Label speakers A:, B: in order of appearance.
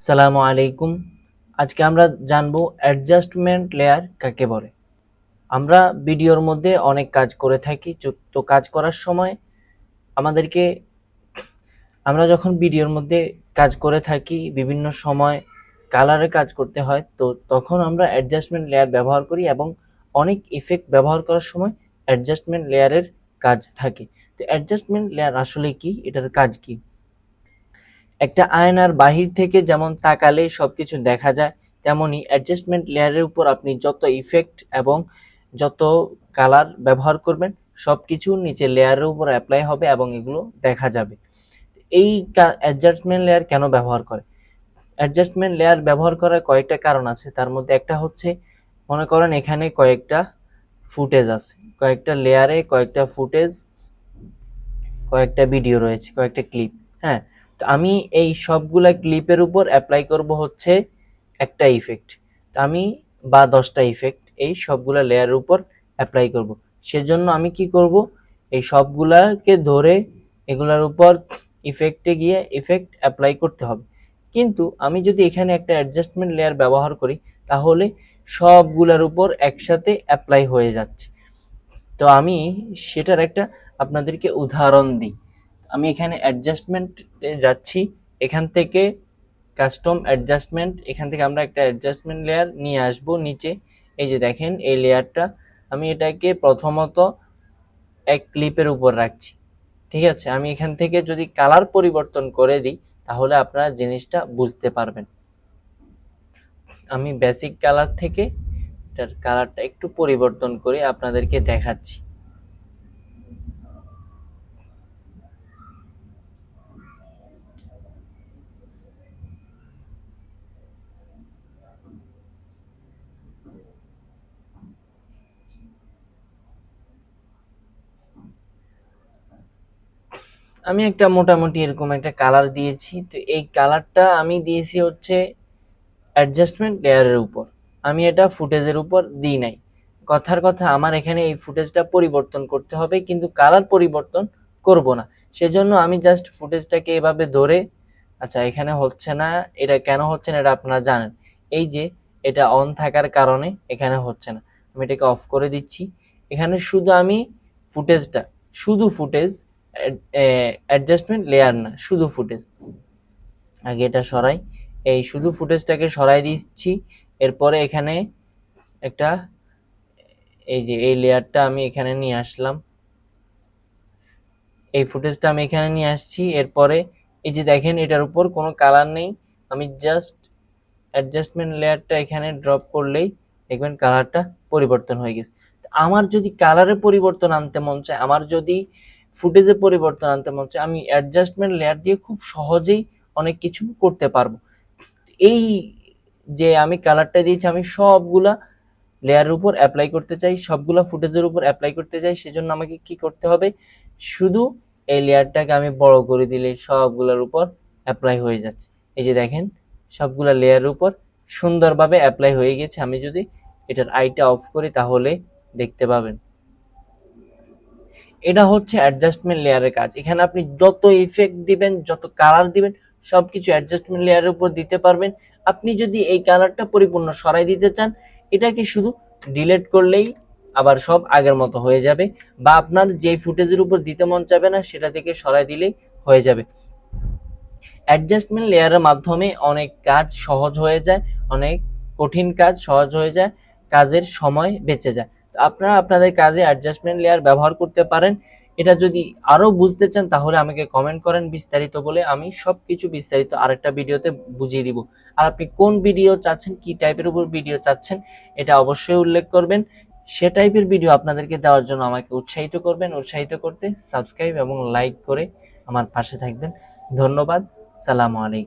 A: আসসালামু আলাইকুম। আজকে আমরা জানবো অ্যাডজাস্টমেন্ট লেয়ার কাকে বলে। আমরা ভিডিওর মধ্যে অনেক কাজ করে থাকি, তো কাজ করার সময় আমাদেরকে আমরা যখন ভিডিওর মধ্যে কাজ করে থাকি বিভিন্ন সময় কালারে কাজ করতে হয়, তো তখন আমরা অ্যাডজাস্টমেন্ট লেয়ার ব্যবহার করি এবং অনেক ইফেক্ট ব্যবহার করার সময় অ্যাডজাস্টমেন্ট লেয়ারের কাজ থাকে। তো অ্যাডজাস্টমেন্ট লেয়ার আসলে কি, এটার কাজ কি? একটা আয়নার বাহির থেকে যেমন তাকালে সবকিছু দেখা যায়, তেমনি অ্যাডজাস্টমেন্ট লেয়ারের উপর আপনি যত ইফেক্ট এবং যত কালার ব্যবহার করবেন সবকিছু নিচে লেয়ারের উপর অ্যাপ্লাই হবে এবং এগুলো দেখা যাবে। এই অ্যাডজাস্টমেন্ট লেয়ার কেন ব্যবহার করে? অ্যাডজাস্টমেন্ট লেয়ার ব্যবহার করার কয়েকটা কারণ আছে। তার মধ্যে একটা হচ্ছে, মনে করেন এখানে কয়েকটা ফুটেজ আছে, কয়েকটা লেয়ারে কয়েকটা ফুটেজ, কয়েকটা ভিডিও রয়েছে, কয়েকটা ক্লিপ। হ্যাঁ, তো আমি এই সবগুলা ক্লিপের উপর অ্যাপ্লাই করব হচ্ছে একটা ইফেক্ট। তো আমি বা 10টা ইফেক্ট এই সবগুলা লেয়ারের উপর অ্যাপ্লাই করব। সেজন্য আমি কি করব, এই সবগুলাকে ধরে এগুলার উপর ইফেক্টে গিয়ে ইফেক্ট অ্যাপ্লাই করতে হবে। কিন্তু আমি যদি এখানে একটা অ্যাডজাস্টমেন্ট লেয়ার ব্যবহার করি তাহলে সবগুলার উপর একসাথে অ্যাপ্লাই হয়ে যাচ্ছে। তো আমি সেটার একটা আপনাদেরকে উদাহরণ দিই। আমি এখানে অ্যাডজাস্টমেন্টে যাচ্ছি, এখান থেকে কাস্টম অ্যাডজাস্টমেন্ট, এখান থেকে আমরা একটা অ্যাডজাস্টমেন্ট লেয়ার নিয়ে আসব নিচে। এই যে দেখেন এই লেয়ারটা, আমি এটাকে প্রথমত এক ক্লিপের উপর রাখছি। ঠিক আছে, আমি এখান থেকে যদি কালার পরিবর্তন করে দিই তাহলে আপনারা জিনিসটা বুঝতে পারবেন। আমি বেসিক কালার থেকে এটার কালারটা একটু পরিবর্তন করে আপনাদেরকে দেখাচ্ছি। আমি একটা মোটামুটি এরকম একটা কালার দিয়েছি। তো এই কালারটা আমি দিয়েছি হচ্ছে অ্যাডজাস্টমেন্ট লেয়ারের উপর, আমি এটা ফুটেজের উপর দিই নাই। কথার কথা, আমার এখানে এই ফুটেজটা পরিবর্তন করতে হবে কিন্তু কালার পরিবর্তন করব না। সেজন্য আমি জাস্ট ফুটেজটাকে এভাবে ধরে, আচ্ছা এখানে হচ্ছে না, এটা কেন হচ্ছে না এটা আপনারা জানেন। এই যে এটা অন থাকার কারণে এখানে হচ্ছে না, আমি এটাকে অফ করে দিচ্ছি। এখানে শুধু আমি ফুটেজটা, শুধু ফুটেজ, অ্যাডজাস্টমেন্ট লেয়ার না, শুধু ফুটেজ। আগে এটা সরাই, এই শুধু ফুটেজটাকে সরাই দিচ্ছি। এরপরে এখানে একটা, এই যে এই লেয়ারটা আমি এখানে নিয়ে আসলাম, এই ফুটেজটা আমি এখানে নিয়ে আসছি। এরপরে এই যে দেখেন এটার উপর কোনো কালার নেই, আমি জাস্ট অ্যাডজাস্টমেন্ট লেয়ারটা এখানে ড্রপ করলেই দেখবেন কালারটা পরিবর্তন হয়ে গেছে। আমার যদি কালারে পরিবর্তন আনতে মন চায়, আমার যদি ফুটেজে পরিবর্তন আনতে মন চায়, আমি অ্যাডজাস্টমেন্ট লেয়ার দিয়ে খুব সহজেই অনেক কিছু করতে পারবো। এই যে আমি কালারটা দিয়েছি, আমি সবগুলা লেয়ারের উপর অ্যাপ্লাই করতে চাই, সবগুলা ফুটেজের উপর অ্যাপ্লাই করতে চাই। সেজন্য আমাকে কি করতে হবে, শুধু এই লেয়ারটাকে আমি বড় করে দিলে সবগুলোর উপর অ্যাপ্লাই হয়ে যাচ্ছে। এই যে দেখেন সবগুলা লেয়ারের উপর সুন্দরভাবে অ্যাপ্লাই হয়ে গেছে। আমি যদি এটার আইটা অফ করি তাহলে দেখতে পাবেন। এটা হচ্ছে অ্যাডজাস্টমেন্ট লেয়ারের কাজ। এখানে আপনি যত ইফেক্ট দিবেন, যত কালার দিবেন, সবকিছু অ্যাডজাস্টমেন্ট লেয়ারের উপর দিতে পারবেন। আপনি যদি এই কালারটা পরিপূর্ণ সরাই দিতে চান, এটাকে শুধু ডিলিট করলেই আবার সব আগের মতো হয়ে যাবে, বা আপনার যে ফুটেজের উপর দিতে মন চাবে না সেটা থেকে সরাই দিলেই হয়ে যাবে। অ্যাডজাস্টমেন্ট লেয়ারের মাধ্যমে অনেক কাজ সহজ হয়ে যায়, অনেক কঠিন কাজ সহজ হয়ে যায়, কাজের সময় বেঁচে যায়। আপনারা আপনাদের কাজে অ্যাডজাস্টমেন্ট লেয়ার ব্যবহার করতে পারেন। এটা যদি আরো বুঝতে চান তাহলে আমাকে কমেন্ট করেন বিস্তারিত বলে, আমি সবকিছু বিস্তারিত আরেকটা ভিডিওতে বুঝিয়ে দিব। আর আপনি কোন ভিডিও চাচ্ছেন, কি টাইপের উপর ভিডিও চাচ্ছেন, এটা অবশ্যই উল্লেখ করবেন। সে টাইপের ভিডিও আপনাদেরকে দেওয়ার জন্য আমাকে উৎসাহিত করবেন। উৎসাহিত করতে সাবস্ক্রাইব এবং লাইক করে আমার পাশে থাকবেন। ধন্যবাদ। সালামু আলাইকুম।